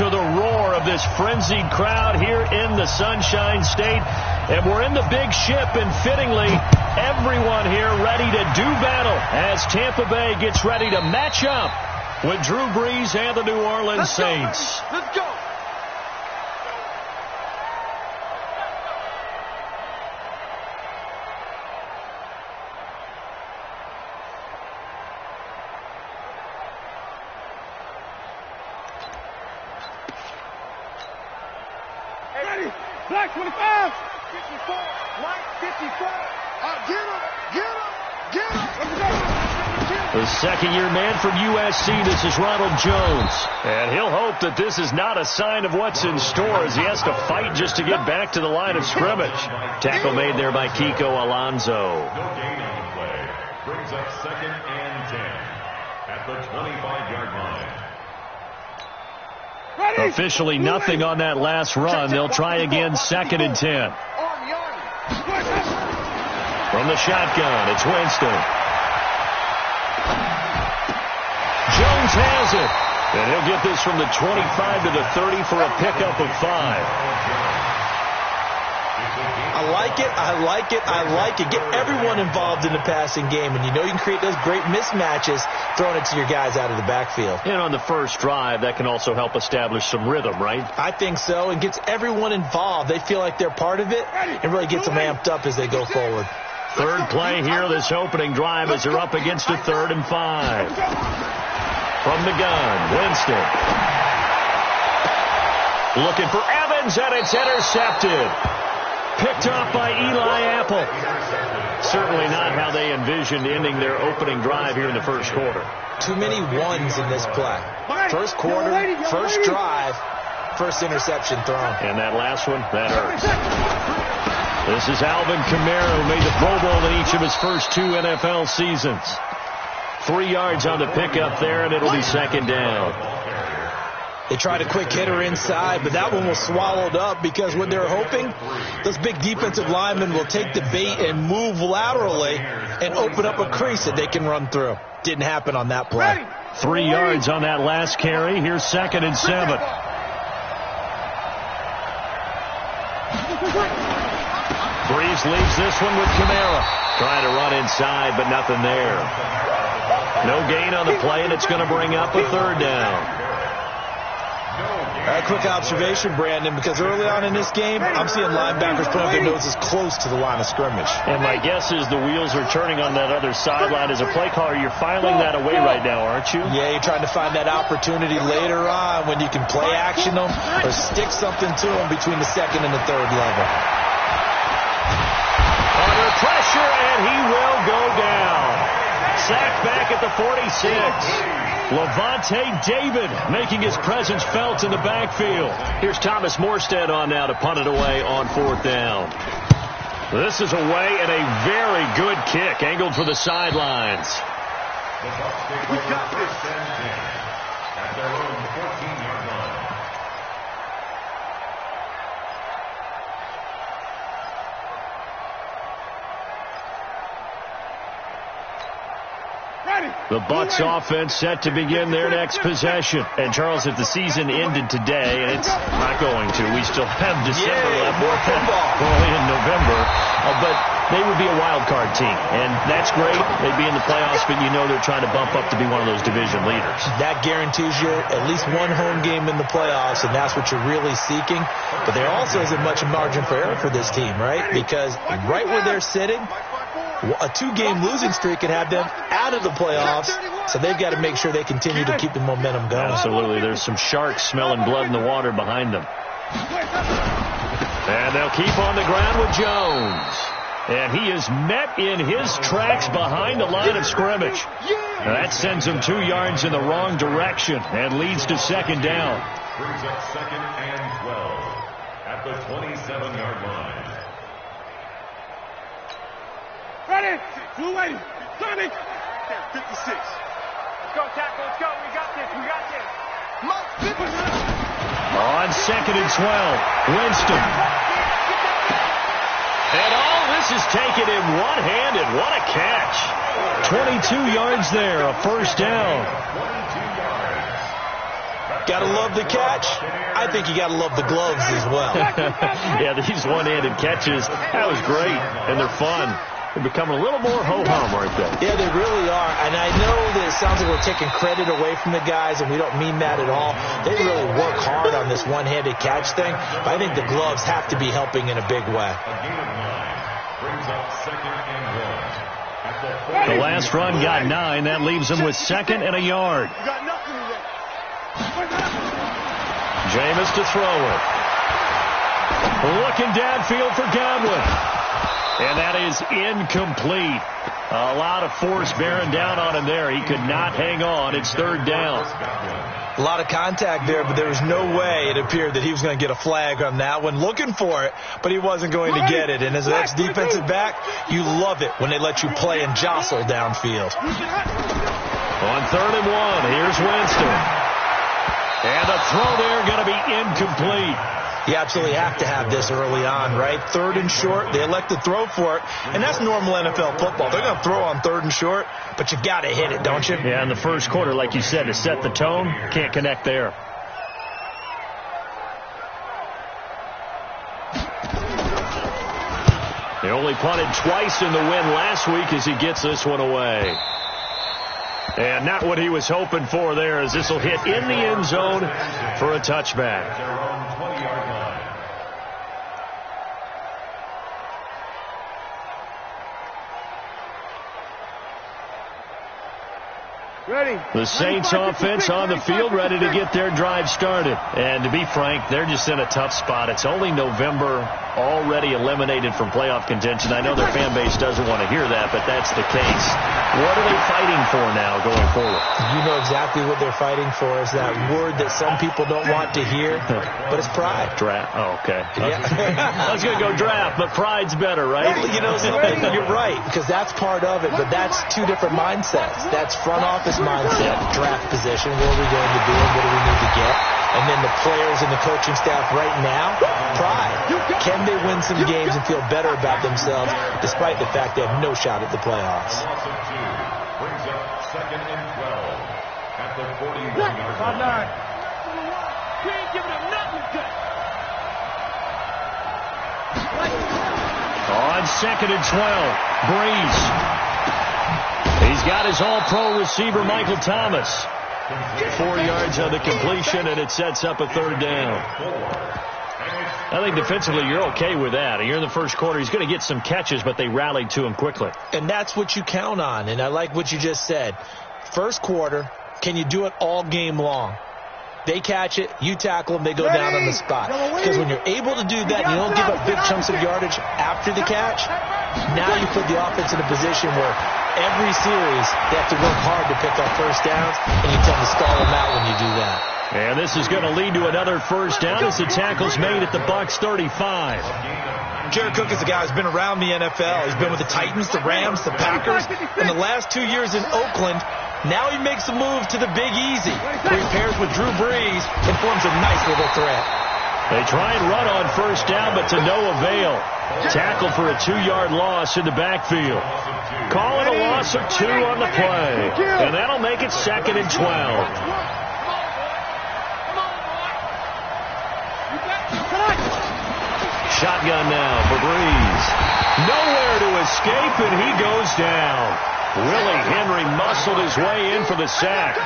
to the roar of this frenzied crowd here in the Sunshine State. And we're in the big ship, and fittingly, everyone here ready to do battle as Tampa Bay gets ready to match up with Drew Brees and the New Orleans Saints. Let's go. Black 25. 54. White 54. Get him. Get him. Get him. The second-year man from USC, this is Ronald Jones. And he'll hope that this is not a sign of what's in store as he has to fight just to get back to the line of scrimmage. Tackle made there by Kiko Alonso. No gain on the play. Brings up 2nd and 10 at the 25-yard line. Officially nothing on that last run. They'll try again 2nd and 10. From the shotgun, it's Winston. Jones has it. And he'll get this from the 25 to the 30 for a pickup of 5. I like it, I like it, I like it. Get everyone involved in the passing game, and you know you can create those great mismatches throwing it to your guys out of the backfield. And on the first drive, that can also help establish some rhythm, right? I think so, and gets everyone involved. They feel like they're part of it, and really gets them amped up as they go forward. Third play here, this opening drive, as they're up against a 3rd and 5. From the gun, Winston. Looking for Evans, and it's intercepted. Picked off by Eli Apple. Certainly not how they envisioned ending their opening drive here in the first quarter. Too many ones in this play. First quarter, first drive, first interception thrown. And that last one, that hurts. This is Alvin Kamara, who made the Pro Bowl in each of his first 2 NFL seasons. 3 yards on the pickup there, and it'll be 2nd down. They tried a quick hitter inside, but that one was swallowed up because what they're hoping, those big defensive linemen will take the bait and move laterally and open up a crease that they can run through. Didn't happen on that play. 3 yards on that last carry. Here's 2nd and 7. Brees leaves this one with Kamara. Trying to run inside, but nothing there. No gain on the play, and it's going to bring up a 3rd down. A quick observation, Brandon, because early on in this game, I'm seeing linebackers put up their noses close to the line of scrimmage. And my guess is the wheels are turning on that other sideline. As a play caller, you're filing that away right now, aren't you? Yeah, you're trying to find that opportunity later on when you can play action them or stick something to them between the 2nd and the 3rd level. Under pressure, and he will go down. Sacked back at the 46. Levante David making his presence felt in the backfield. Here's Thomas Morstead on now to punt it away on 4th down. This is away and a very good kick angled for the sidelines. We got this. At their own 14-yard line. The Bucs offense set to begin their next possession. And, Charles, if the season ended today, and it's not going to, we still have December left. More football. Early in November. But they would be a wild card team. And that's great. They'd be in the playoffs, but you know they're trying to bump up to be one of those division leaders. That guarantees you at least one home game in the playoffs, and that's what you're really seeking. But there also isn't much margin for error for this team, right? Because right where they're sitting, a 2-game losing streak could have them out of the playoffs, so they've got to make sure they continue to keep the momentum going. Absolutely. There's some sharks smelling blood in the water behind them. And they'll keep on the ground with Jones. And he is met in his tracks behind the line of scrimmage. Now that sends him 2 yards in the wrong direction and leads to 2nd down. Brings up 2nd and 12 at the 27-yard line. Ready. Blue lady. Sonic. 56. Let's go, tackle. Let's go. We got this. We got this. On 2nd and 12, Winston. And all this is taken in one-handed. What a catch. 22 yards there, a 1st down. Got to love the catch. I think you got to love the gloves as well. Yeah, these one-handed catches, that was great, and they're fun. They're becoming a little more ho-hum, aren't they? Yeah, they really are. And I know that it sounds like we're taking credit away from the guys, and we don't mean that at all. They really work hard on this one-handed catch thing, but I think the gloves have to be helping in a big way. The last run got 9. That leaves him with 2nd and a yard. Jameis to throw it. Looking downfield for Godwin. And that is incomplete. A lot of force bearing down on him there. He could not hang on. It's 3rd down. A lot of contact there, but there was no way it appeared that he was going to get a flag on that one. Looking for it, but he wasn't going to get it. And as an ex-defensive back, you love it when they let you play and jostle downfield. On 3rd and 1, here's Winston. And the throw there going to be incomplete. You absolutely have to have this early on, right? 3rd and short, they elect to throw for it, and that's normal NFL football. They're going to throw on 3rd and short, but you got to hit it, don't you? Yeah, in the first quarter, like you said, to set the tone, can't connect there. They only punted twice in the win last week as he gets this one away. And not what he was hoping for there, as this will hit in the end zone for a touchback. The Saints offense on the field, ready to get their drive started. And to be frank, they're just in a tough spot. It's only November, already eliminated from playoff contention. I know their fan base doesn't want to hear that, but that's the case. What are they fighting for now going forward? You know exactly what they're fighting for. Is that word that some people don't want to hear, but it's pride. Draft. Oh, okay. Yeah. I was going to go draft, but pride's better, right? Well, you know something? You're right, because that's part of it, but that's two different mindsets. That's front office mindset, draft position, what are we going to do and what do we need to get? And then the players and the coaching staff right now, pride. Can they win some games and feel better about themselves despite the fact they have no shot at the playoffs? Brings up 2nd and 12 at the 41-yard line. We ain't giving him nothing good. On 2nd and 12, Breeze. He's got his all-pro receiver, Michael Thomas. 4 yards on the completion, and it sets up a 3rd down. I think defensively you're okay with that. Here in the first quarter, he's going to get some catches, but they rallied to him quickly. And that's what you count on, and I like what you just said. First quarter, can you do it all game long? They catch it, you tackle them, they go down on the spot. Because when you're able to do that, you don't give up big chunks of yardage after the catch, now you put the offense in a position where every series they have to work hard to pick up first downs, and you tend to stall them out when you do that. And this is going to lead to another first down as the tackle's made at the Bucs 35. Jared Cook is a guy who's been around the NFL. He's been with the Titans, the Rams, the Packers. In the last 2 years in Oakland, now he makes a move to the Big Easy, where he pairs with Drew Brees and forms a nice little threat. They try and run on first down, but to no avail. Tackle for a 2-yard loss in the backfield. Calling a loss of 2 on the play. And that'll make it 2nd and 12. Shotgun now for Breeze. Nowhere to escape, and he goes down. Willie Henry muscled his way in for the sack.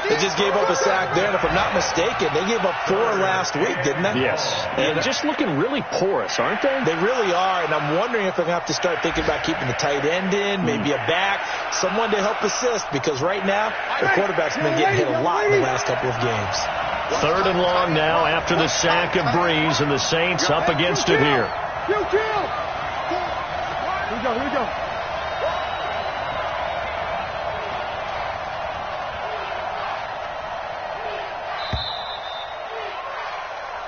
They just gave up a sack there, and if I'm not mistaken, they gave up 4 last week, didn't they? Yes. And just looking really porous, aren't they? They really are, and I'm wondering if they're going to have to start thinking about keeping the tight end in, maybe a back, someone to help assist, because right now, their quarterback's been getting hit a lot in the last couple of games. 3rd and long now after the sack of Breeze, and the Saints up against it here. Here we go.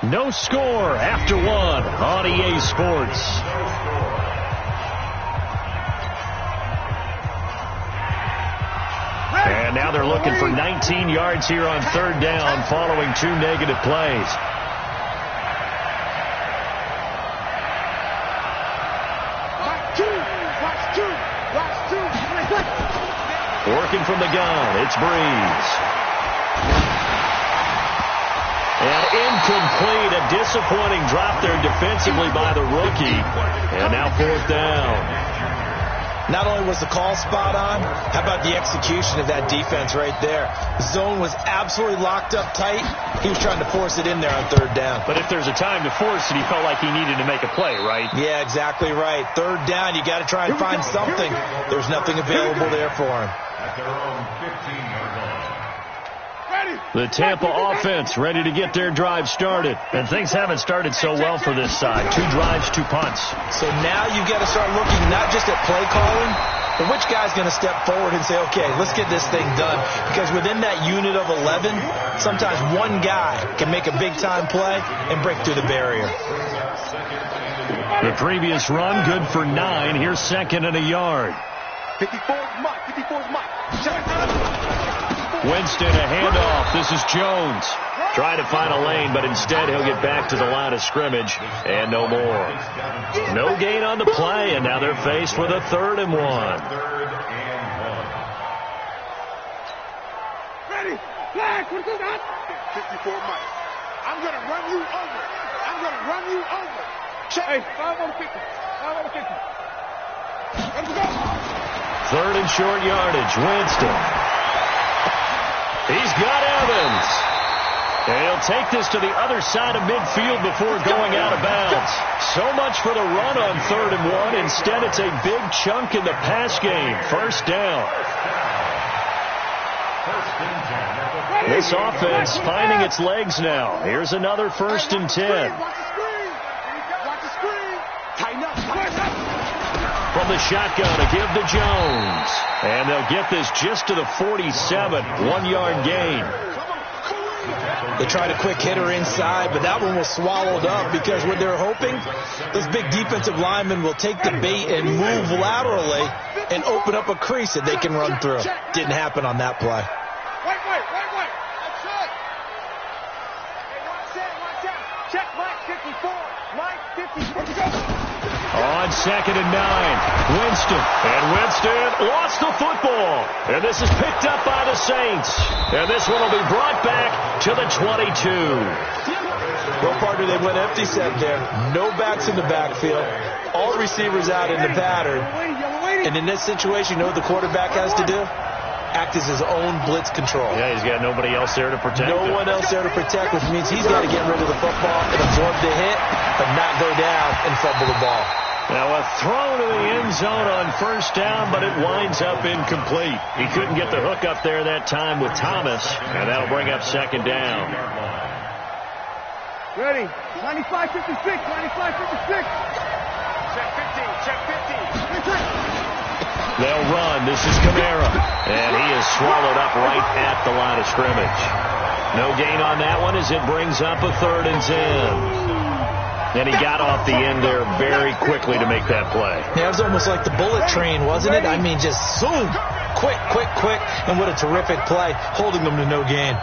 No score after 1 on EA Sports. And now they're looking for 19 yards here on 3rd down following 2 negative plays. Working from the gun, it's Breeze. And incomplete. A disappointing drop there defensively by the rookie. And now 4th down. Not only was the call spot on, how about the execution of that defense right there? The zone was absolutely locked up tight. He was trying to force it in there on 3rd down. But if there's a time to force it, he felt like he needed to make a play, right? Yeah, exactly right. 3rd down, you got to try and find something. There's nothing available there for him. At their own 15-yard line. The Tampa offense ready to get their drive started. And things haven't started so well for this side. 2 drives, 2 punts. So now you've got to start looking not just at play calling, but which guy's going to step forward and say, okay, let's get this thing done. Because within that unit of 11, sometimes one guy can make a big-time play and break through the barrier. The previous run, good for 9. Here's 2nd and a yard. 54's Mike. 54's Mike. Winston, a handoff. This is Jones. Trying to find a lane, but instead he'll get back to the line of scrimmage. And no more. No gain on the play, and now they're faced with a 3rd and 1. Ready? Flag. What is that? 54 Mike. I'm going to run you over. I'm going to run you over. Check. Hey, 5 on the 50. 5 on the 50. Let's go. 3rd and short yardage. Winston. He's got Evans. And he'll take this to the other side of midfield before going out of bounds. So much for the run on 3rd and 1. Instead, it's a big chunk in the pass game. 1st down. This offense finding its legs now. Here's another 1st and 10. From the shotgun, a give to Jones. And they'll get this just to the 47, 1-yard gain. They tried a quick hitter inside, but that one was swallowed up because what they're hoping, those big defensive linemen will take the bait and move laterally and open up a crease that they can run through. Didn't happen on that play. Wait. That's it. Hey, watch out. Check Mike 54. Mike 54. On 2nd and 9, Winston. And Winston lost the football. And this is picked up by the Saints. And this one will be brought back to the 22. Well, partner, they went empty set there. No backs in the backfield. All receivers out in the pattern. And in this situation, you know what the quarterback has to do? Act as his own blitz control. Yeah, he's got nobody else there to protect him. No one else there to protect, which means he's got to get rid of the football and absorb the hit, but not go down and fumble the ball. Now a throw to the end zone on 1st down, but it winds up incomplete. He couldn't get the hook up there that time with Thomas, and that'll bring up 2nd down. Ready? 95-56, 95-56. Check 15. They'll run. This is Kamara. And he is swallowed up right at the line of scrimmage. No gain on that one as it brings up a 3rd and 10. And he got off the end there very quickly to make that play. Yeah, it was almost like the bullet train, wasn't it? I mean, just zoom. Quick. And what a terrific play, holding them to no gain.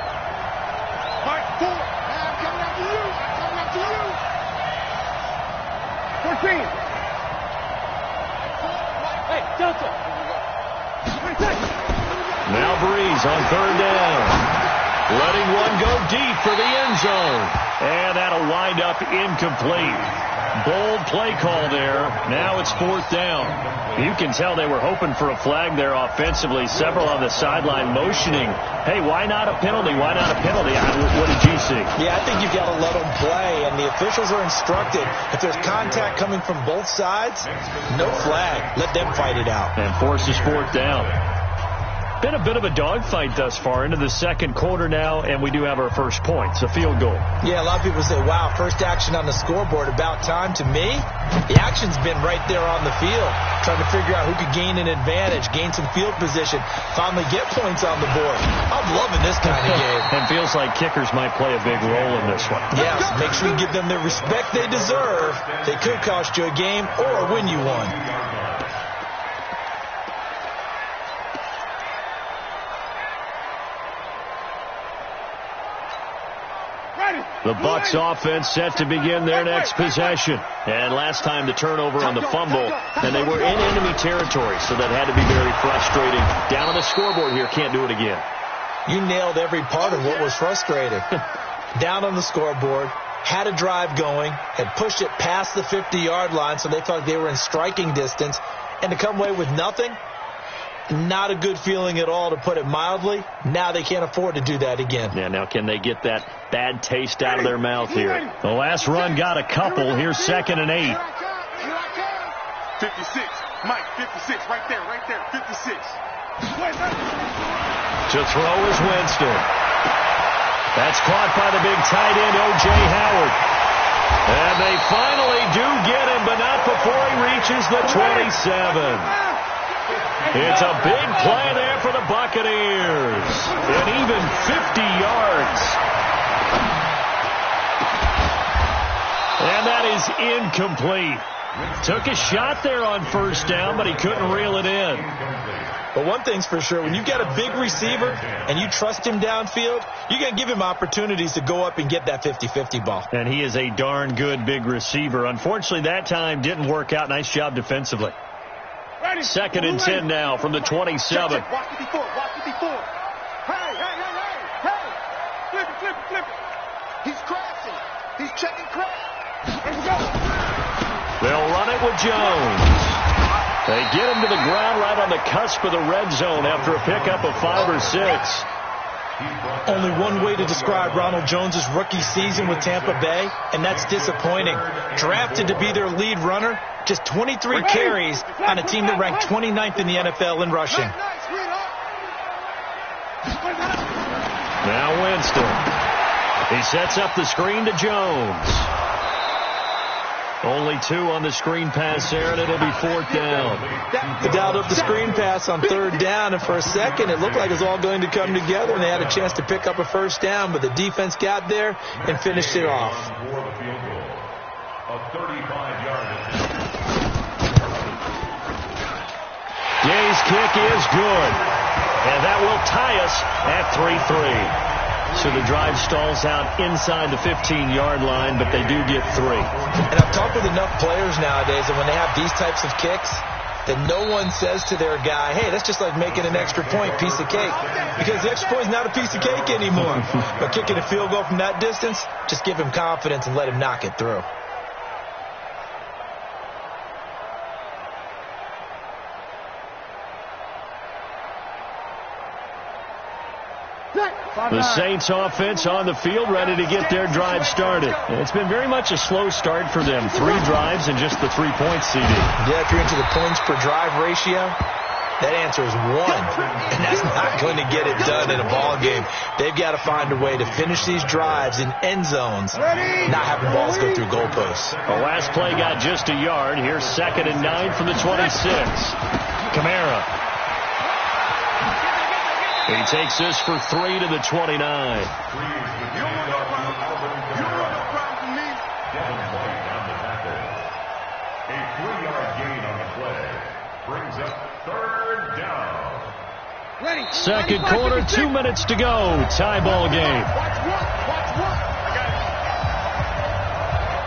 Mark 4. I'm coming after you. 14. Hey, Delta. Now Breeze on 3rd down. Letting one go deep for the end zone. And that'll wind up incomplete. Bold play call there. Now it's 4th down. You can tell they were hoping for a flag there offensively. Several on the sideline motioning. Hey, why not a penalty? Why not a penalty? What did you see? Yeah, I think you've got to let them play, and the officials are instructed. If there's contact coming from both sides, no flag. Let them fight it out. And forces 4th down. Been a bit of a dogfight thus far into the 2nd quarter now, and we do have our first points, a field goal. Yeah, a lot of people say, wow, first action on the scoreboard, about time. To me, the action's been right there on the field, trying to figure out who could gain an advantage, gain some field position, finally get points on the board. I'm loving this kind of game. And feels like kickers might play a big role in this one. Yes, make sure you give them the respect they deserve. They could cost you a game or win you one. The Bucs offense set to begin their next possession. And last time the turnover on the fumble, and they were in enemy territory, so that had to be very frustrating. Down on the scoreboard here, can't do it again. You nailed every part of what was frustrating. down on the scoreboard, had a drive going, had pushed it past the 50-yard line, so they thought they were in striking distance, and to come away with nothing, not a good feeling at all, to put it mildly. Now they can't afford to do that again. Yeah, now can they get that bad taste out of their mouth here? The last run got a couple. Here's 2nd and 8. 56. Mike, 56. Right there, 56. To throw is Winston. That's caught by the big tight end, O.J. Howard. And they finally do get him, but not before he reaches the 27. It's a big play there for the Buccaneers. And even 50 yards. And that is incomplete. Took a shot there on first down, but he couldn't reel it in. But one thing's for sure, when you've got a big receiver and you trust him downfield, you're going to give him opportunities to go up and get that 50-50 ball. And he is a darn good big receiver. Unfortunately, that time didn't work out. Nice job defensively. 2nd and 10 now from the 27. Watch it before. Hey. Flip it. He's crashing. He's checking crash. Let's go. They'll run it with Jones. They get him to the ground right on the cusp of the red zone after a pickup of 5 or 6. Only one way to describe Ronald Jones' rookie season with Tampa Bay, and that's disappointing. Drafted to be their lead runner, just 23 carries on a team that ranked 29th in the NFL in rushing. Now Winston. He sets up the screen to Jones. Only 2 on the screen pass there, and it'll be 4th down. They dialed up the screen pass on 3rd down, and for a second it looked like it was all going to come together, and they had a chance to pick up a first down, but the defense got there and finished it off. Gay's kick is good, and that will tie us at 3-3. So the drive stalls out inside the 15-yard line, but they do get 3. And I've talked with enough players nowadays, and when they have these types of kicks, that no one says to their guy, hey, that's just like making an extra point, piece of cake. Because the extra point is not a piece of cake anymore. But kicking a field goal from that distance, just give him confidence and let him knock it through. The Saints offense on the field, ready to get their drive started. It's been very much a slow start for them. 3 drives and just the 3 points, CD. Yeah, if you're into the points per drive ratio, that answer is 1. And that's not going to get it done in a ball game. They've got to find a way to finish these drives in end zones, not having balls go through goalposts. The last play got just a yard. Here's 2nd and 9 from the 26. Kamara. He takes this for 3 to the 29. Second quarter, 2 minutes to go. Tie ball game.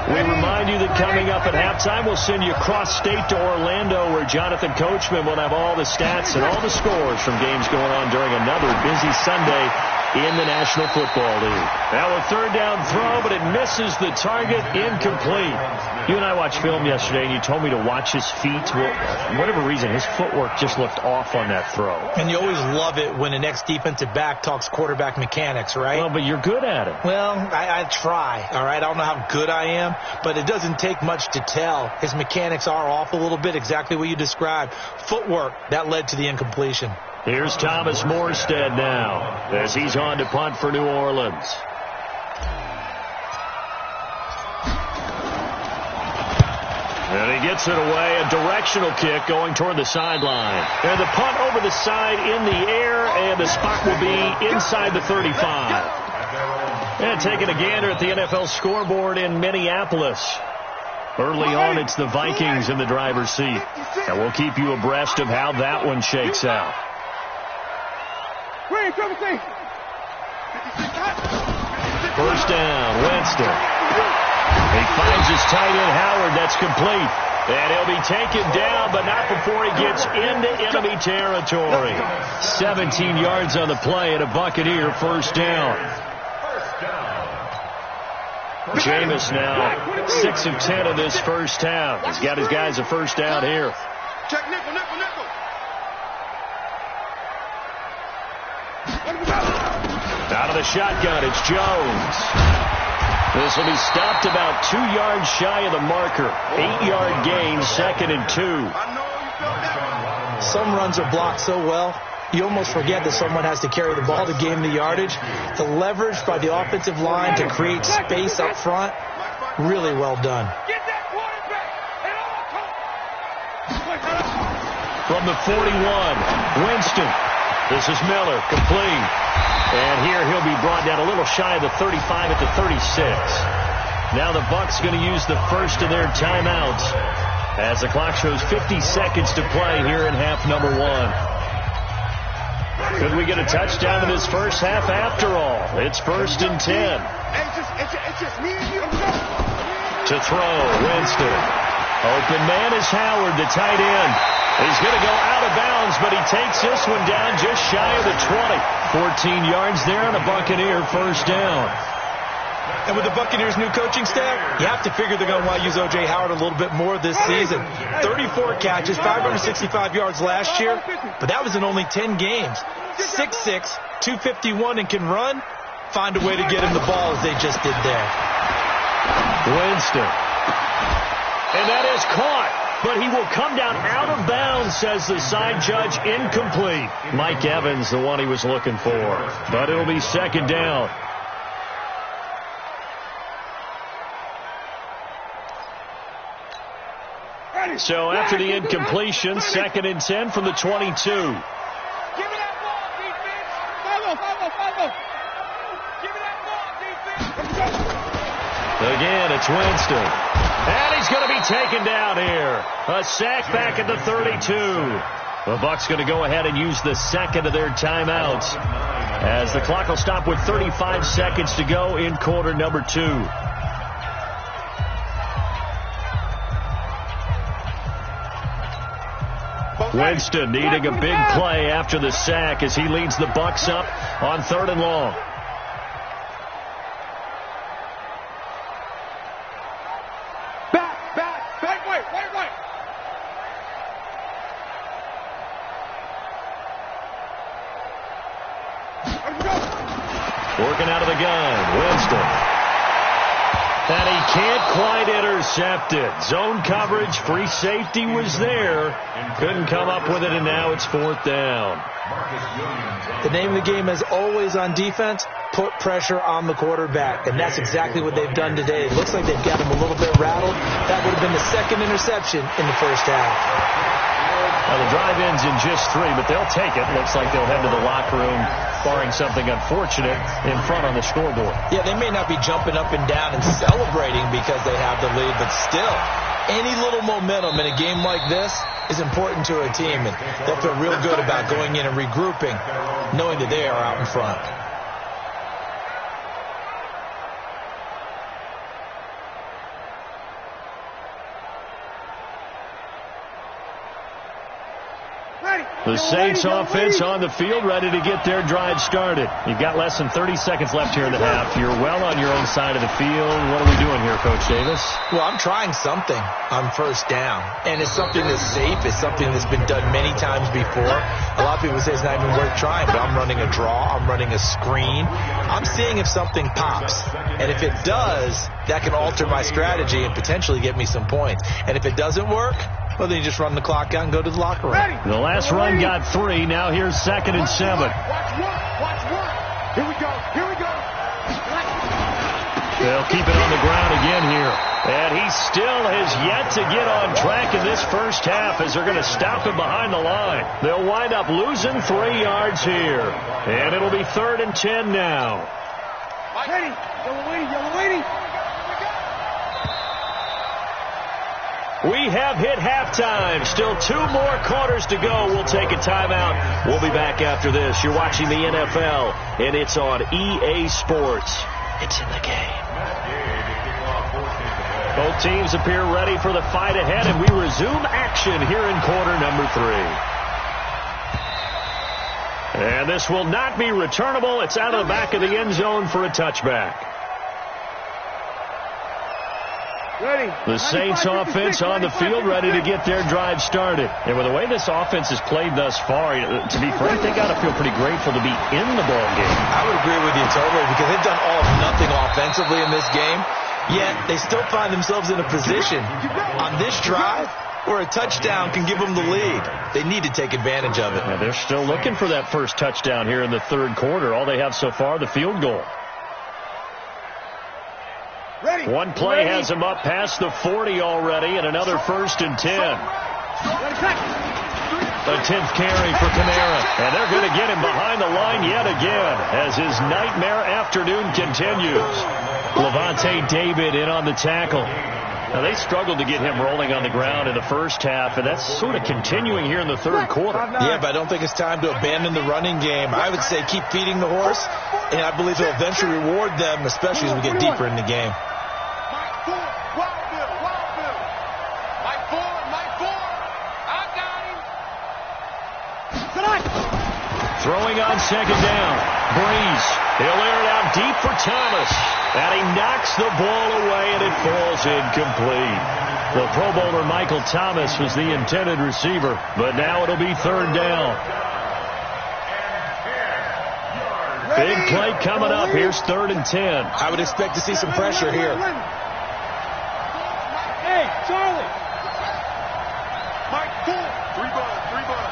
We remind you that coming up at halftime, we'll send you cross-state to Orlando, where Jonathan Coachman will have all the stats and all the scores from games going on during another busy Sunday in the National Football League. Now a 3rd down throw, but it misses the target, incomplete. You and I watched film yesterday, and you told me to watch his feet. Well, for whatever reason, his footwork just looked off on that throw. And you always love it when an ex-defensive back talks quarterback mechanics, right? Well, but you're good at it. Well, I try, all right? I don't know how good I am, but it doesn't take much to tell. His mechanics are off a little bit, exactly what you described. Footwork, that led to the incompletion. Here's Thomas Morstead now as he's on to punt for New Orleans. And he gets it away, a directional kick going toward the sideline. And the punt over the side in the air, and the spot will be inside the 35. And taking a gander at the NFL scoreboard in Minneapolis. Early on, it's the Vikings in the driver's seat. And we'll keep you abreast of how that one shakes out. First down, Winston. He finds his tight end, Howard. That's complete. And he'll be taken down, but not before he gets into enemy territory. 17 yards on the play and a Buccaneer first down. Jameis now 6 of 10 in this first half. He's got his guys a first down here. Check nickel, nickel, nickel. Out of the shotgun, it's Jones. This will be stopped about 2 yards shy of the marker. 8-yard gain, 2nd and 2. Some runs are blocked so well, you almost forget that someone has to carry the ball to gain the yardage. The leverage by the offensive line to create space up front, really well done. From the 41, Winston. This is Miller, complete. And here he'll be brought down a little shy of the 35 at the 36. Now the Bucs going to use the first of their timeouts as the clock shows 50 seconds to play here in half number 1. Could we get a touchdown in this first half after all? It's 1st and 10. To throw, Winston. Open man is Howard, the tight end. He's going to go out of bounds, but he takes this one down just shy of the 20. 14 yards there on a Buccaneer first down. And with the Buccaneers' new coaching staff, you have to figure they're going to want to use O.J. Howard a little bit more this season. 34 catches, 565 yards last year, but that was in only 10 games. 6'6", 251, and can run. Find a way to get him the ball as they just did there. Winston. And that is caught. But he will come down out of bounds, says the side judge. Incomplete. Mike Evans, the one he was looking for. But it'll be 2nd down. So after the incompletion, 2nd and 10 from the 22. Again, it's Winston. And he's going to be taken down here. A sack back at the 32. The Bucs going to go ahead and use the second of their timeouts as the clock will stop with 35 seconds to go in quarter number 2. Winston needing a big play after the sack as he leads the Bucs up on 3rd and long. Working out of the gun, Winston. And he can't quite intercept it. Zone coverage, free safety was there. Couldn't come up with it, and now it's 4th down. The name of the game is always on defense, put pressure on the quarterback. And that's exactly what they've done today. It looks like they've got him a little bit rattled. That would have been the 2nd interception in the first half. Well, the drive ends in just 3, but they'll take it. Looks like they'll head to the locker room, barring something unfortunate, in front on the scoreboard. Yeah, they may not be jumping up and down and celebrating because they have the lead, but still, any little momentum in a game like this is important to a team, and they'll feel real good about going in and regrouping, knowing that they are out in front. The Saints offense on the field, ready to get their drive started. You've got less than 30 seconds left here in the half. You're well on your own side of the field. What are we doing here, Coach Davis? Well, I'm trying something on first down, and it's something that's safe. It's something that's been done many times before. A lot of people say it's not even worth trying, but I'm running a draw. I'm running a screen. I'm seeing if something pops, and if it does, that can alter my strategy and potentially get me some points. And if it doesn't work, well, then you just run the clock out and go to the locker room. The last run got 3. Now here's 2nd and 7. Watch work. Here we go. They'll keep it on the ground again here. And he still has yet to get on track in this first half as they're going to stop him behind the line. They'll wind up losing 3 yards here. And it'll be 3rd and 10 now. Yellow lady. We have hit halftime. Still 2 more quarters to go. We'll take a timeout. We'll be back after this. You're watching the NFL, and it's on EA Sports. It's in the game. Both teams appear ready for the fight ahead, and we resume action here in quarter number 3. And this will not be returnable. It's out of the back of the end zone for a touchback. The Saints offense on the field, ready to get their drive started. And with the way this offense has played thus far, to be frank, they got to feel pretty grateful to be in the ball game. I would agree with you totally, because they've done all or nothing offensively in this game, yet they still find themselves in a position on this drive where a touchdown can give them the lead. They need to take advantage of it. Yeah, they're still looking for that first touchdown here in the third quarter. All they have so far, the field goal. One play has them up past the 40 already, and another 1st and 10. The 10th carry for Kamara, and they're going to get him behind the line yet again as his nightmare afternoon continues. Levante David in on the tackle. Now, they struggled to get him rolling on the ground in the first half, and that's sort of continuing here in the third quarter. Yeah, but I don't think it's time to abandon the running game. I would say keep feeding the horse, and I believe he'll eventually reward them, especially as we get deeper in the game. Throwing on second down. Breeze. He'll air it out deep for Thomas. And he knocks the ball away, and it falls incomplete. The Pro Bowler Michael Thomas was the intended receiver, but now it'll be third down. Big play coming up. Here's 3rd and 10. I would expect to see some pressure here. Hey, Charlie. Mike 4. 3 ball, 3 ball.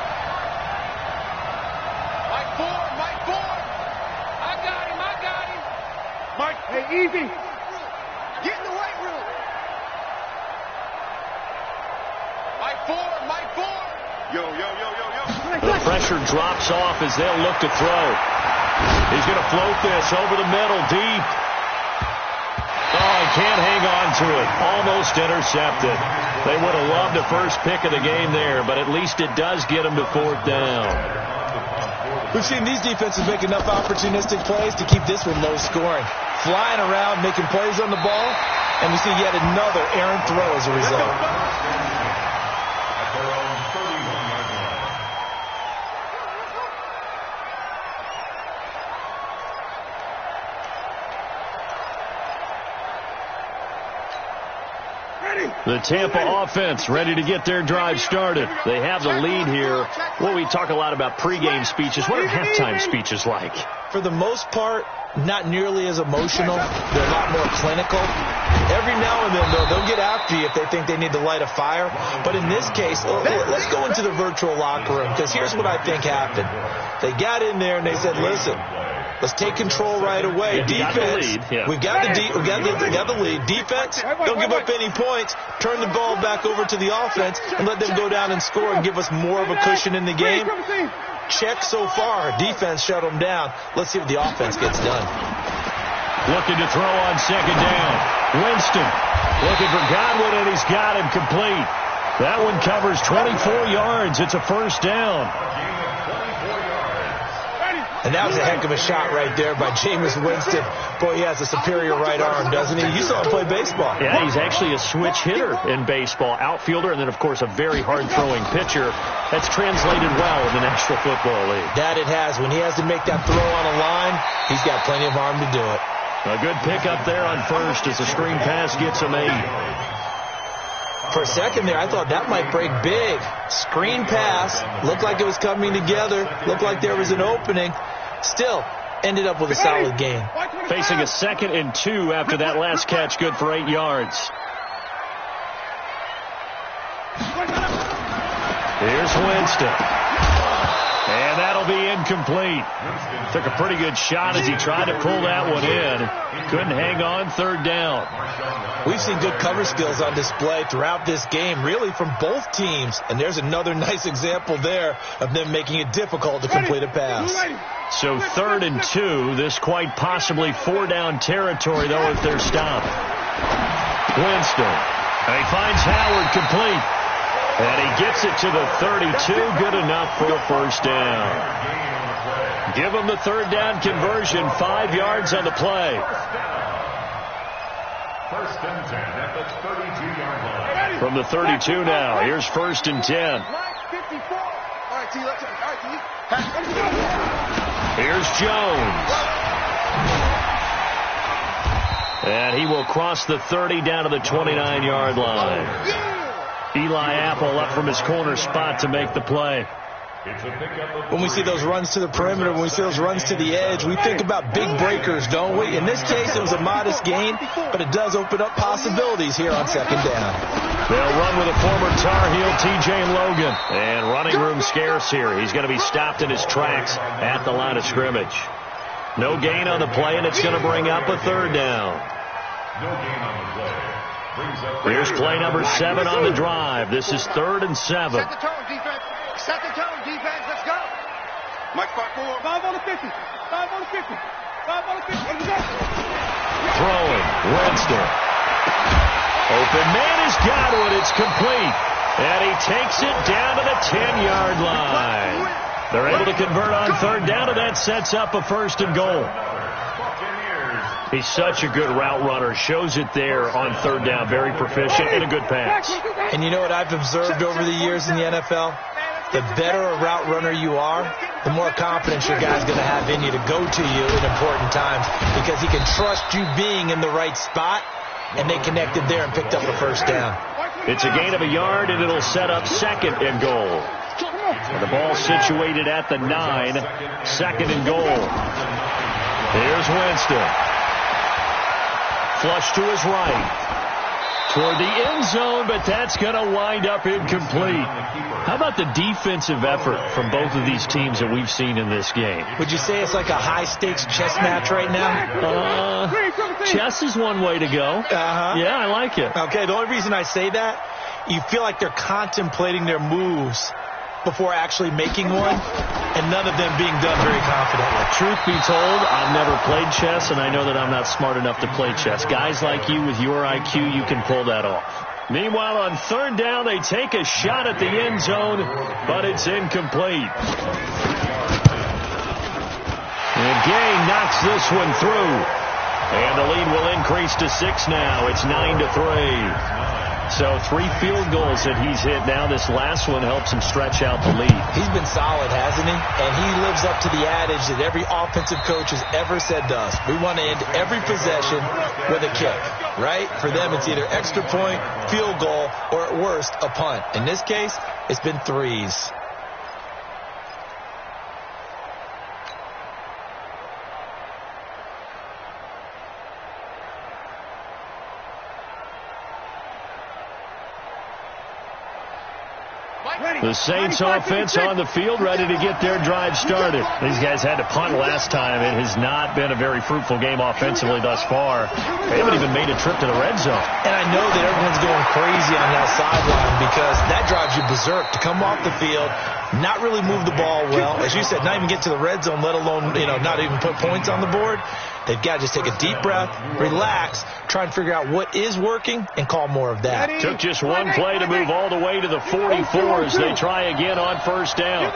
Mike 4. I got him. Mike, hey, easy. Get in the right room. Mike 4. Yo. The pressure drops off as they'll look to throw. He's going to float this over the middle, deep. Oh, he can't hang on to it. Almost intercepted. They would have loved the first pick of the game there, but at least it does get them to 4th down. We've seen these defenses make enough opportunistic plays to keep this one low scoring. Flying around, making plays on the ball, and we see yet another errant throw as a result. The Tampa offense ready to get their drive started. They have the lead here. Well, we talk a lot about pregame speeches. What are halftime speeches like? For the most part, not nearly as emotional. They're a lot more clinical. Every now and then, though, they'll get after you if they think they need to light a fire. But in this case, let's go into the virtual locker room, because here's what I think happened. They got in there and they said, listen, let's take control right away. Defense, we've got the lead. Defense, don't give up any points. Turn the ball back over to the offense and let them go down and score and give us more of a cushion in the game. Check so far. Defense shut them down. Let's see what the offense gets done. Looking to throw on second down. Winston looking for Godwin, and he's got him complete. That one covers 24 yards. It's a 1st down. And that was a heck of a shot right there by Jameis Winston. Boy, he has a superior right arm, doesn't he? You saw him play baseball. Yeah, he's actually a switch hitter in baseball. Outfielder, and then, of course, a very hard-throwing pitcher. That's translated well in the National Football League. That it has. When he has to make that throw on a line, he's got plenty of arm to do it. A good pickup there on first as the screen pass gets him 8. For a second there, I thought that might break big. Screen pass. Looked like it was coming together. Looked like there was an opening. Still, ended up with a solid gain. Facing a 2nd and 2 after that last catch, good for 8 yards. Here's Winston. And that'll be incomplete. Took a pretty good shot as he tried to pull that one in. Couldn't hang on, 3rd down. We've seen good cover skills on display throughout this game, really from both teams. And there's another nice example there of them making it difficult to complete a pass. So 3rd and 2, this quite possibly 4-down territory, though, if they're stopped. Winston. And he finds Howard complete. And he gets it to the 32, good enough for a 1st down. Give him the 3rd down conversion, 5 yards on the play. 1st and 10 at the 32-yard line. From the 32 now, here's 1st and 10. Here's Jones. And he will cross the 30 down to the 29-yard line. Eli Apple up from his corner spot to make the play. When we see those runs to the perimeter, when we see those runs to the edge, we think about big breakers, don't we? In this case, it was a modest gain, but it does open up possibilities here on second down. They'll run with a former Tar Heel, T.J. Logan. And running room scarce here. He's going to be stopped in his tracks at the line of scrimmage. No gain on the play, and it's going to bring up a third down. No gain on the play. Here's play number 7 on the drive. This is 3rd and 7. Set the tone, defense. Set the tone, defense. Let's go. Mike 5-4. 5 on the 50. 5 on the 50. 5 on the 50. Let's go. Throwing. Winston. Open man is Godwin. It's complete. And he takes it down to the 10-yard line. They're able to convert on 3rd down, and that sets up a 1st and goal. He's such a good route runner. Shows it there on 3rd down. Very proficient and a good pass. And you know what I've observed over the years in the NFL? The better a route runner you are, the more confidence your guy's going to have in you to go to you in important times, because he can trust you being in the right spot, and they connected there and picked up a 1st down. It's a gain of a yard, and it'll set up 2nd and goal. And the ball situated at the 9, 2nd and goal. Here's Winston. Flush to his right. Toward the end zone, but that's going to wind up incomplete. How about the defensive effort from both of these teams that we've seen in this game? Would you say it's like a high-stakes chess match right now? Chess is one way to go. Yeah, I like it. Okay, the only reason I say that, you feel like they're contemplating their moves before actually making one, and none of them being done very confidently. Truth be told, I've never played chess, and I know that I'm not smart enough to play chess. Guys like you with your IQ, you can pull that off. Meanwhile, on 3rd down, they take a shot at the end zone, but it's incomplete. And Gay knocks this one through. And the lead will increase to 6 now. It's 9-3. So 3 field goals that he's hit now. This last one helps him stretch out the lead. He's been solid, hasn't he? And he lives up to the adage that every offensive coach has ever said to us. We want to end every possession with a kick, right? For them, it's either extra point, field goal, or at worst, a punt. In this case, it's been 3s. The Saints offense on the field, ready to get their drive started. These guys had to punt last time. It has not been a very fruitful game offensively thus far. They haven't even made a trip to the red zone. And I know that everyone's going crazy on that sideline because that drives you berserk to come off the field, not really move the ball well. As you said, not even get to the red zone, let alone, not even put points on the board. They've got to just take a deep breath, relax, try and figure out what is working, and call more of that. Took just one play to move all the way to the 44 as they try again on 1st down.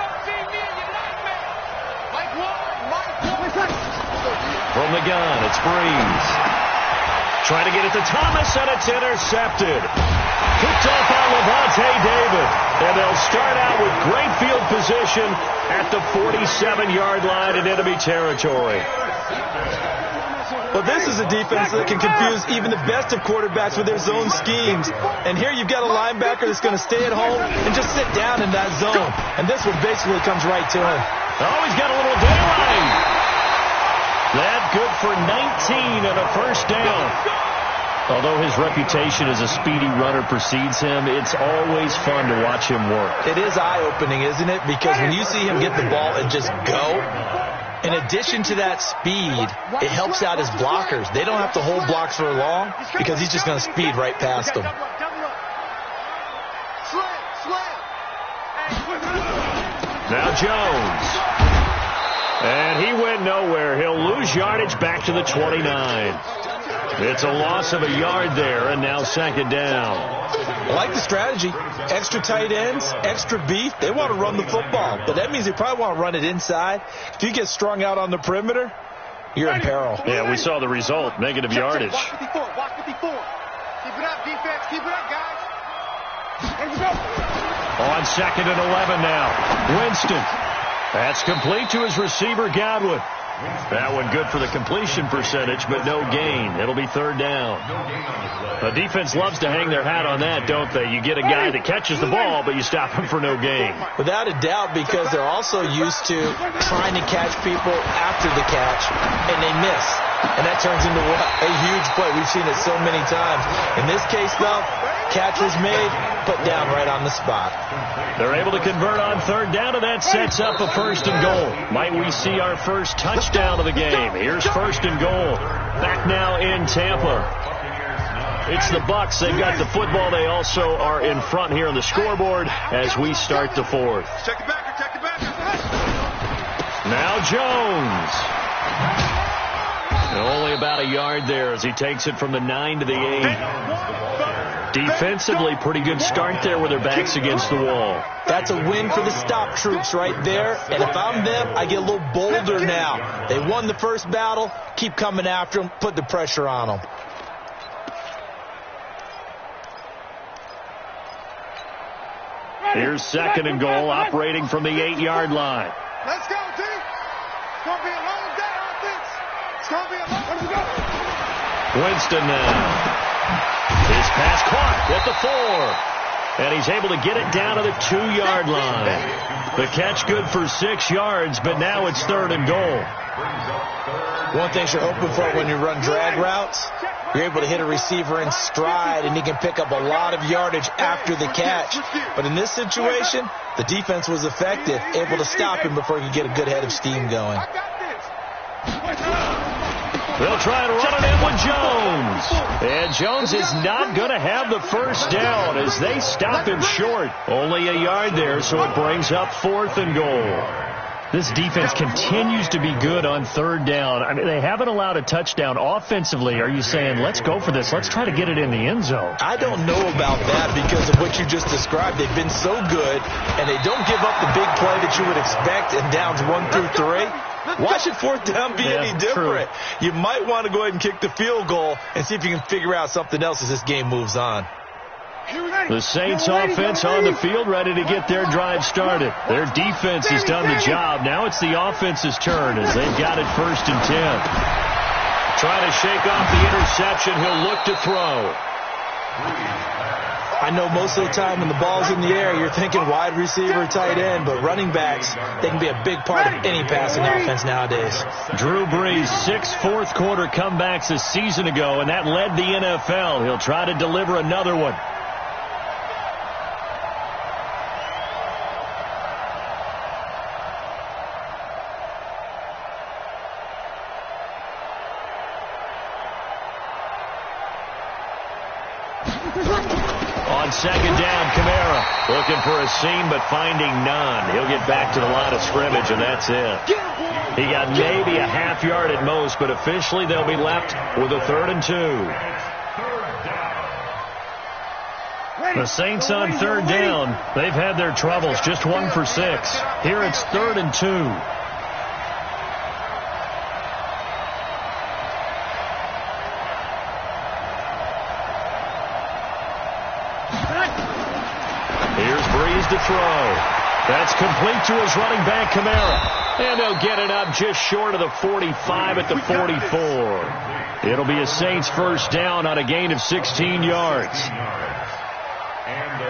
From the gun, it's Breeze. Trying to get it to Thomas, and it's intercepted. Picked off by Levante David. And they'll start out with great field position at the 47-yard line in enemy territory. Well, this is a defense that can confuse even the best of quarterbacks with their zone schemes. And here you've got a linebacker that's going to stay at home and just sit down in that zone. And this one basically comes right to him. Oh, he's got a little daylight. That good for 19 and a 1st down. Although his reputation as a speedy runner precedes him, it's always fun to watch him work. It is eye-opening, isn't it? Because when you see him get the ball and just go, in addition to that speed, it helps out his blockers. They don't have to hold blocks for long because he's just going to speed right past them. Now Jones. And he went nowhere. He'll lose yardage back to the 29. It's a loss of a yard there, and now 2nd down. I like the strategy. Extra tight ends, extra beef. They want to run the football, but that means they probably want to run it inside. If you get strung out on the perimeter, you're in peril. Yeah, we saw the result, negative yardage. Watch 54, watch 54. Keep it up, defense. Keep it up, guys. Let's go. On 2nd and 11 now. Winston. That's complete to his receiver, Godwin. That one good for the completion percentage, but no gain. It'll be third down. The defense loves to hang their hat on that, don't they? You get a guy that catches the ball, but you stop him for no gain. Without a doubt, because they're also used to trying to catch people after the catch, and they miss. And that turns into what? A huge play. We've seen it so many times. In this case, though, catch was made, put down right on the spot. They're able to convert on third down, and that sets up a first and goal. Might we see our first touchdown of the game? Here's first and goal. Back now in Tampa. It's the Bucs. They've got the football. They also are in front here on the scoreboard as we start the fourth. Check it back. Check it back. Now Jones. And only about a yard there as he takes it from the 9 to the 8. Defensively, pretty good start there with their backs against the wall. That's a win for the stop troops right there. And if I'm them, I get a little bolder now. They won the first battle. Keep coming after them. Put the pressure on them. Here's second and goal, operating from the 8-yard line. Let's go, team. It's going to be a long day, offense. It's going to be a long day. Let's go. Winston now. His pass caught at the 4. And he's able to get it down to the 2-yard line. The catch good for 6 yards, but now it's third and goal. One thing you're hoping for when you run drag routes, you're able to hit a receiver in stride, and he can pick up a lot of yardage after the catch. But in this situation, the defense was effective, able to stop him before he could get a good head of steam going. They'll try and run it in with Jones. And Jones is not going to have the first down as they stop him short. Only a yard there, so it brings up fourth and goal. This defense continues to be good on third down. I mean, they haven't allowed a touchdown offensively. Are you saying, let's go for this? Let's try to get it in the end zone. I don't know about that because of what you just described. They've been so good, and they don't give up the big play that you would expect in downs 1 through 3. Why should fourth down be any different? True. You might want to go ahead and kick the field goal and see if you can figure out something else as this game moves on. The Saints offense on the field, ready to get their drive started. Their defense has done the job. Now it's the offense's turn as they've got it first and 10. Trying to shake off the interception. He'll look to throw. I know most of the time when the ball's in the air, you're thinking wide receiver, tight end, but running backs, they can be a big part of any passing offense nowadays. Drew Brees, 6 fourth-quarter comebacks a season ago, and that led the NFL. He'll try to deliver another one. On second down, Kamara looking for a seam but finding none. He'll get back to the line of scrimmage, and that's it. He got maybe a half yard at most, but officially they'll be left with a 3rd and 2. The Saints on third down. They've had their troubles, just 1 for 6. Here it's 3rd and 2. To throw. That's complete to his running back, Kamara. And they'll get it up just short of the 45 at the 44. It'll be a Saints first down on a gain of 16 yards.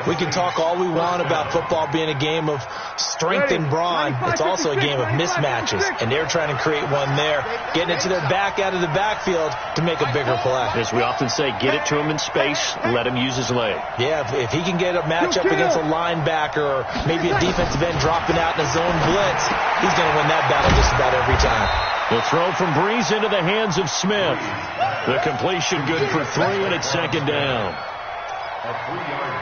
We can talk all we want about football being a game of strength and brawn. It's also a game of mismatches, and they're trying to create one there, getting it to their back out of the backfield to make a bigger play. As we often say, get it to him in space, let him use his leg. Yeah, if he can get a matchup against a linebacker or maybe a defensive end dropping out in a zone blitz, he's going to win that battle just about every time. The throw from Brees into the hands of Smith. The completion good for 3, and it's second down.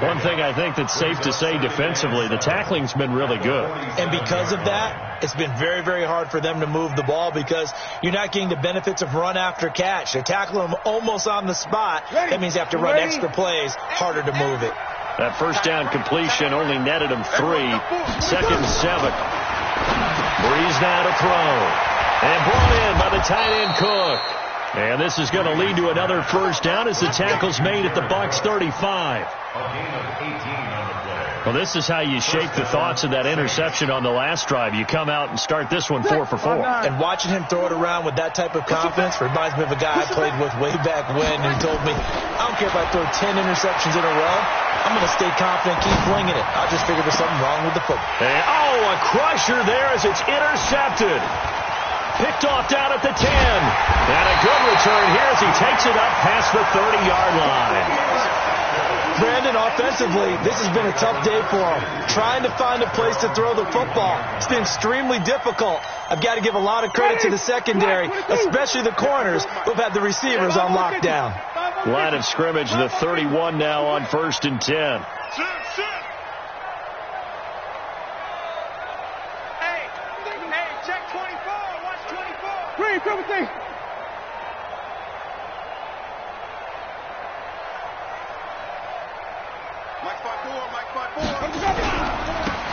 One thing I think that's safe to say defensively, the tackling's been really good. And because of that, it's been very, very hard for them to move the ball because you're not getting the benefits of run after catch. They're tackling them almost on the spot. That means they have to run extra plays, harder to move it. That first down completion only netted him 3. 2nd and 7. Brees now to throw. And brought in by the tight end Cook. And this is going to lead to another first down as the tackle's made at the Bucs 35. A gain of 18 on the play. Well, this is how you shake the thoughts of that interception on the last drive. You come out and start this one 4 for 4. And watching him throw it around with that type of confidence reminds me of a guy I played with way back when who told me, I don't care if I throw 10 interceptions in a row, I'm going to stay confident, keep flinging it. I just figured there's something wrong with the football. And, a crusher there as it's intercepted. Picked off down at the 10. And a good return here as he takes it up past the 30-yard line. Brandon, offensively, this has been a tough day for him. Trying to find a place to throw the football. It's been extremely difficult. I've got to give a lot of credit to the secondary, especially the corners who've had the receivers on lockdown. Line of scrimmage, the 31 now on 1st and 10. Check 24. Watch 24. Green, come with me.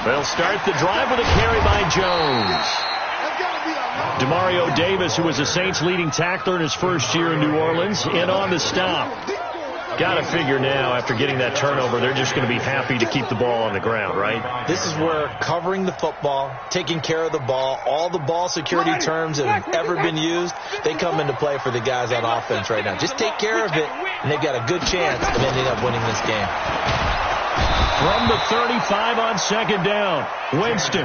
They'll start the drive with a carry by Jones. Demario Davis, who was the Saints' leading tackler in his first year in New Orleans, in on the stop. Got to figure now, after getting that turnover, they're just going to be happy to keep the ball on the ground, right? This is where covering the football, taking care of the ball, all the ball security terms that have ever been used, they come into play for the guys on offense right now. Just take care of it, and they've got a good chance of ending up winning this game. From the 35 on 2nd down, Winston.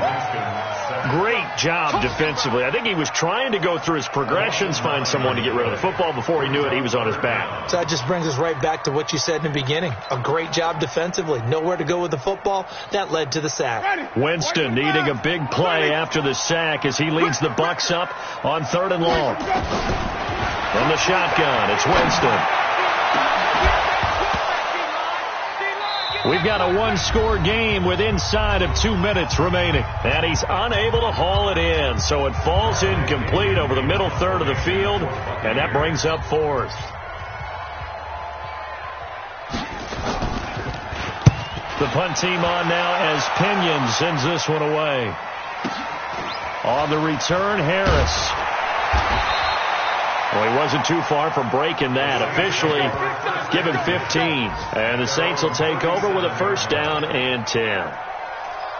Great job defensively. I think he was trying to go through his progressions, find someone to get rid of the football. Before he knew it, he was on his back. So that just brings us right back to what you said in the beginning. A great job defensively. Nowhere to go with the football. That led to the sack. Winston needing a big play after the sack as he leads the Bucs up on 3rd and long. From the shotgun, it's Winston. We've got a one-score game with inside of 2 minutes remaining. And he's unable to haul it in. So it falls incomplete over the middle third of the field. And that brings up 4th. The punt team on now as Pinion sends this one away. On the return, Harris. Well, he wasn't too far from breaking that. Officially given 15. And the Saints will take over with a 1st down and 10.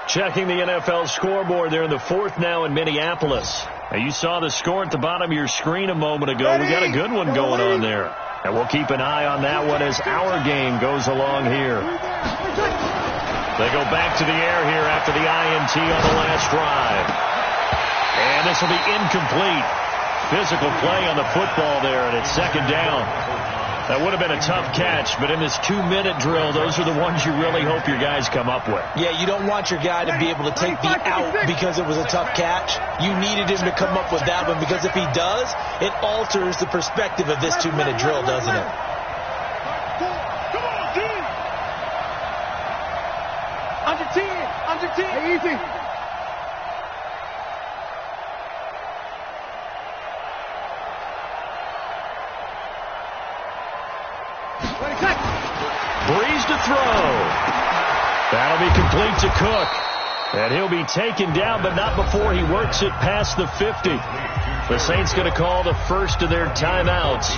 Checking the NFL scoreboard there in the 4th now in Minneapolis. Now, you saw the score at the bottom of your screen a moment ago. We got a good one going on there. And we'll keep an eye on that one as our game goes along here. They go back to the air here after the INT on the last drive. And this will be incomplete. Physical play on the football there, and it's 2nd down. That would have been a tough catch, but in this 2-minute drill, those are the ones you really hope your guys come up with. Yeah, you don't want your guy to be able to take the out because it was a tough catch. You needed him to come up with that one, because if he does, it alters the perspective of this 2-minute drill, doesn't it? Under 10. Hey, easy. Breeze to throw. That'll be complete to Cook. And he'll be taken down, but not before he works it past the 50. The Saints going to call the first of their timeouts,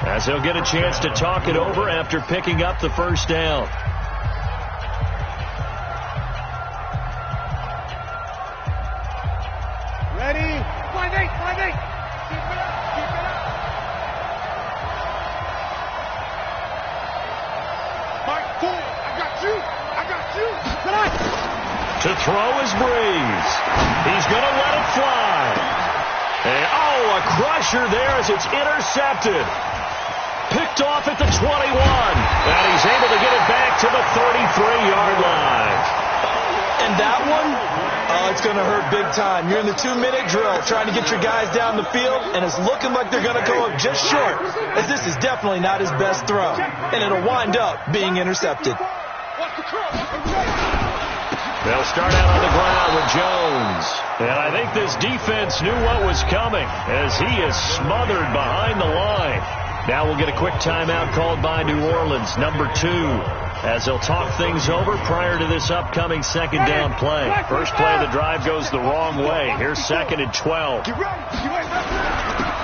as they'll get a chance to talk it over after picking up the 1st down. Ready? 5-8. To throw is Breeze. He's going to let it fly. And, a crusher there as it's intercepted. Picked off at the 21. And he's able to get it back to the 33-yard line. And that one, it's going to hurt big time. You're in the 2-minute drill trying to get your guys down the field, and it's looking like they're going to go up just short, as this is definitely not his best throw. And it'll wind up being intercepted. They'll start out on the ground with Jones. And I think this defense knew what was coming, as he is smothered behind the line. Now we'll get a quick timeout called by New Orleans, number 2, as they'll talk things over prior to this upcoming 2nd down play. First play of the drive goes the wrong way. Here's 2nd and 12.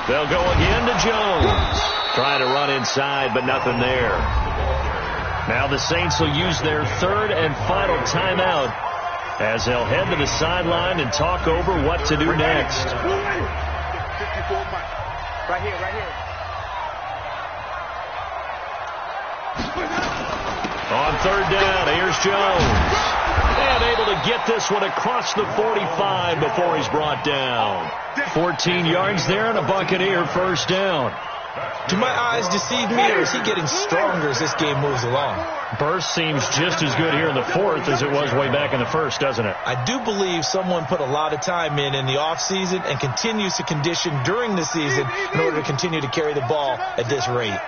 They'll go again to Jones. Trying to run inside, but nothing there. Now the Saints will use their third and final timeout as they'll head to the sideline and talk over what to do next. 54 Mike. Right here, right here. On third down, here's Jones. And able to get this one across the 45 before he's brought down. 14 yards there and a Buccaneer first down. Do my eyes deceive me, or is he getting stronger as this game moves along? Burst seems just as good here in the fourth as it was way back in the first, doesn't it? I do believe someone put a lot of time in the offseason and continues to condition during the season in order to continue to carry the ball at this rate.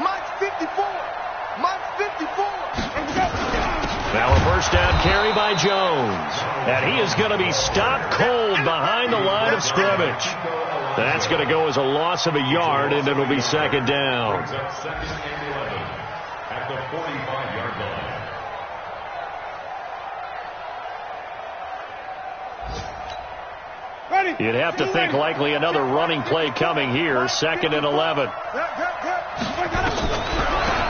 Mike's 54. Mike's 54. Now a first down carry by Jones. And he is going to be stopped cold behind the line of scrimmage. That's going to go as a loss of a yard, and it'll be second down. Second and 11 at the 45-yard line. You'd have to think likely another running play coming here. Second and 11.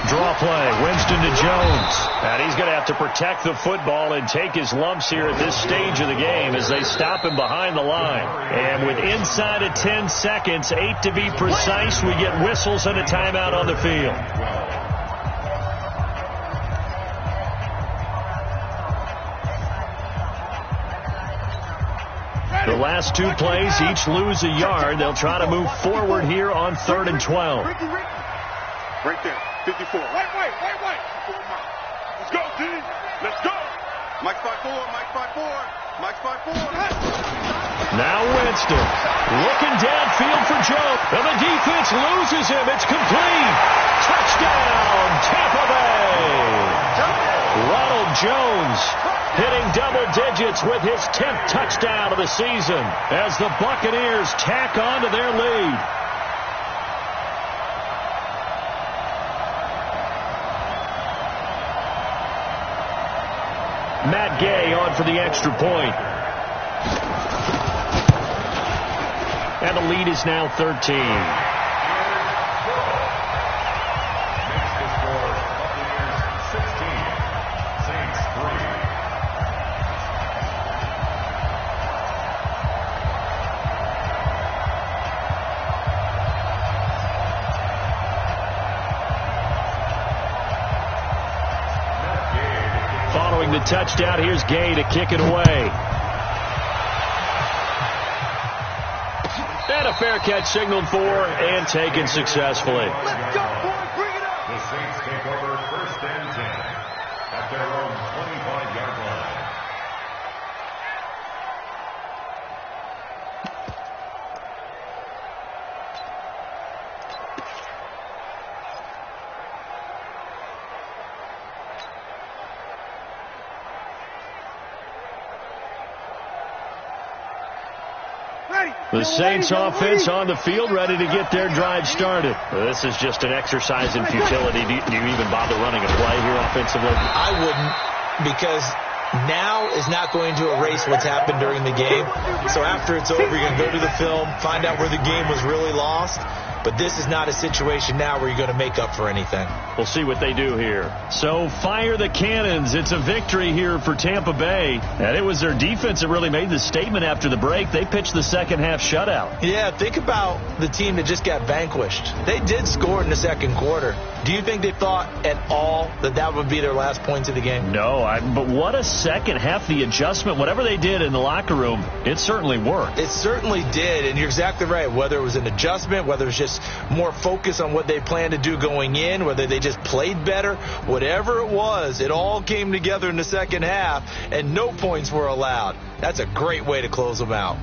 Draw play. Winston to Jones. And he's going to have to protect the football and take his lumps here at this stage of the game as they stop him behind the line. And with inside of 10 seconds, 8 to be precise, we get whistles and a timeout on the field. The last two plays each lose a yard. They'll try to move forward here on 3rd and 12. Right there, 54. Right. Let's go, T. Let's go. Mike's 5'4", Mike's 5'4", Mike's 5'4". Now Winston looking downfield for Jones. And the defense loses him. It's complete. Touchdown, Tampa Bay. Ronald Jones hitting double digits with his 10th touchdown of the season as the Buccaneers tack on to their lead. Matt Gay on for the extra point. And the lead is now 13. Following the touchdown, here's Gay to kick it away. And a fair catch signaled for and taken successfully. Let's go, boys. Bring it up. The Saints take over 1st and 10 at their own 25-yard line. The Saints offense on the field, ready to get their drive started. This is just an exercise in futility. Do you even bother running a play here offensively? I wouldn't, because now is not going to erase what's happened during the game. So after it's over, you're going to go to the film, find out where the game was really lost. But this is not a situation now where you're going to make up for anything. We'll see what they do here. So fire the cannons. It's a victory here for Tampa Bay. And it was their defense that really made the statement after the break. They pitched the second half shutout. Yeah, think about the team that just got vanquished. They did score in the second quarter. Do you think they thought at all that that would be their last points of the game? No, but what a second half. The adjustment, whatever they did in the locker room, it certainly worked. It certainly did, and you're exactly right. Whether it was an adjustment, whether it was just more focus on what they planned to do going in, whether they just played better, whatever it was, it all came together in the second half, and no points were allowed. That's a great way to close them out.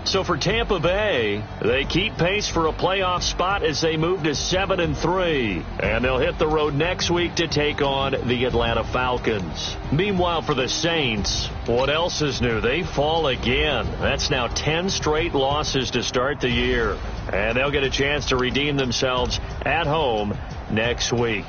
So for Tampa Bay, they keep pace for a playoff spot as they move to 7-3. And they'll hit the road next week to take on the Atlanta Falcons. Meanwhile, for the Saints, what else is new? They fall again. That's now 10 straight losses to start the year. And they'll get a chance to redeem themselves at home next week.